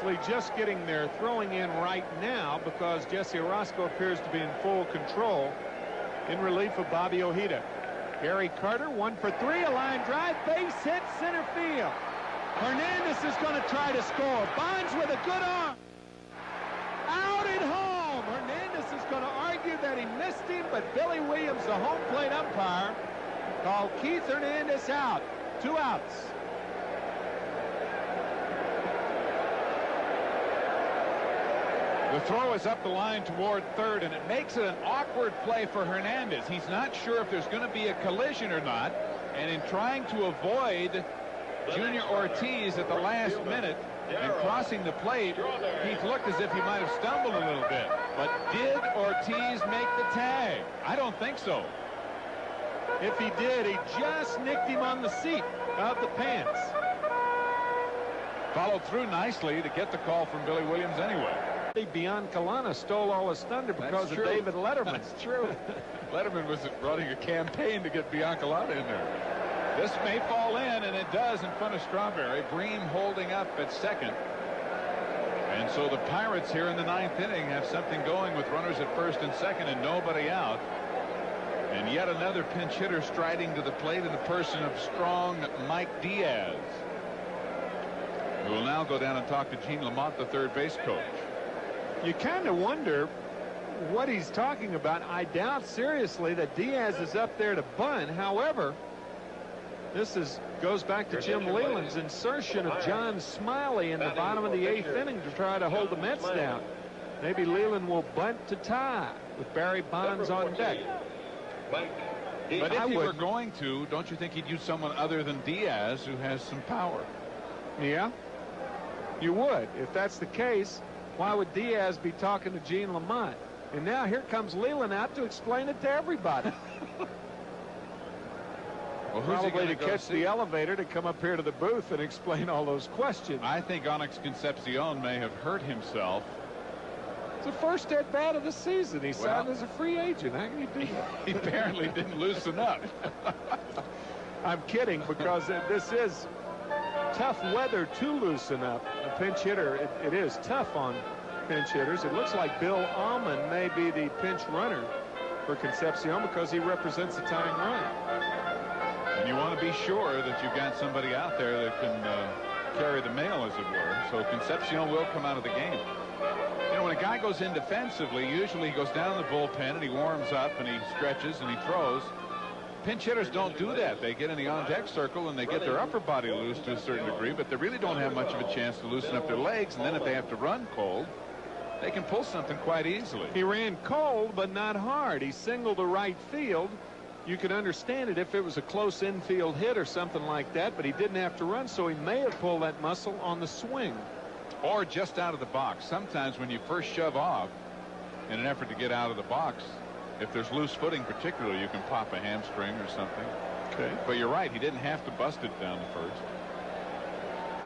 obviously just getting their throwing in right now because Jesse Orozco appears to be in full control in relief of Bobby Ojeda. Gary Carter, 1 for 3, a line drive, base hit, center field. Hernandez is going to try to score. Bonds with a good arm. Out at home. Hernandez is going to argue that he missed him, but Billy Williams, the home plate umpire, called Keith Hernandez out. 2 outs. The throw is up the line toward third, and it makes it an awkward play for Hernandez. He's not sure if there's going to be a collision or not, and in trying to avoid Junior Ortiz at the last minute and crossing the plate, Keith looked as if he might have stumbled a little bit. But did Ortiz make the tag? I don't think so. If he did, he just nicked him on the seat of the pants. Followed through nicely to get the call from Billy Williams anyway. Biancalana stole all his thunder because of David Letterman. That's true. Letterman was running a campaign to get Biancalana in there. This may fall in, and it does in front of Strawberry. Bream holding up at second. And so the Pirates here in the 9th inning have something going with runners at first and second and nobody out. And yet another pinch hitter striding to the plate in the person of strong Mike Diaz, who will now go down and talk to Gene Lamont, the third base coach. You kind of wonder what he's talking about. I doubt seriously that Diaz is up there to bunt. However, this goes back to Jim Leland's insertion of John Smiley in the bottom of the 8th inning to try to hold the Mets down. Maybe Leland will bunt to tie with Barry Bonds on deck. But if he were going to, don't you think he'd use someone other than Diaz who has some power? Yeah, you would. If that's the case, why would Diaz be talking to Gene Lamont? And now here comes Leland out to explain it to everybody. Well, probably to catch the elevator to come up here to the booth and explain all those questions. I think Onix Concepción may have hurt himself. It's the first at bat of the season. He signed as a free agent. How can you do that? He apparently didn't loosen up. I'm kidding, because this is tough weather to loosen up. A pinch hitter, it is tough on pinch hitters. It looks like Bill Allman may be the pinch runner for Concepcion because he represents the tying run. And you want to be sure that you've got somebody out there that can carry the mail, as it were. So Concepcion will come out of the game. You know, when a guy goes in defensively, usually he goes down the bullpen and he warms up and he stretches and he throws. Pinch hitters don't do that. They get in the on-deck circle and they get their upper body loose to a certain degree, but they really don't have much of a chance to loosen up their legs. And then if they have to run cold, they can pull something quite easily. He ran cold, but not hard. He singled to right field. You could understand it if it was a close infield hit or something like that, but he didn't have to run, so he may have pulled that muscle on the swing. Or just out of the box. Sometimes when you first shove off in an effort to get out of the box, if there's loose footing particularly, you can pop a hamstring or something. Okay. But you're right, he didn't have to bust it down the first.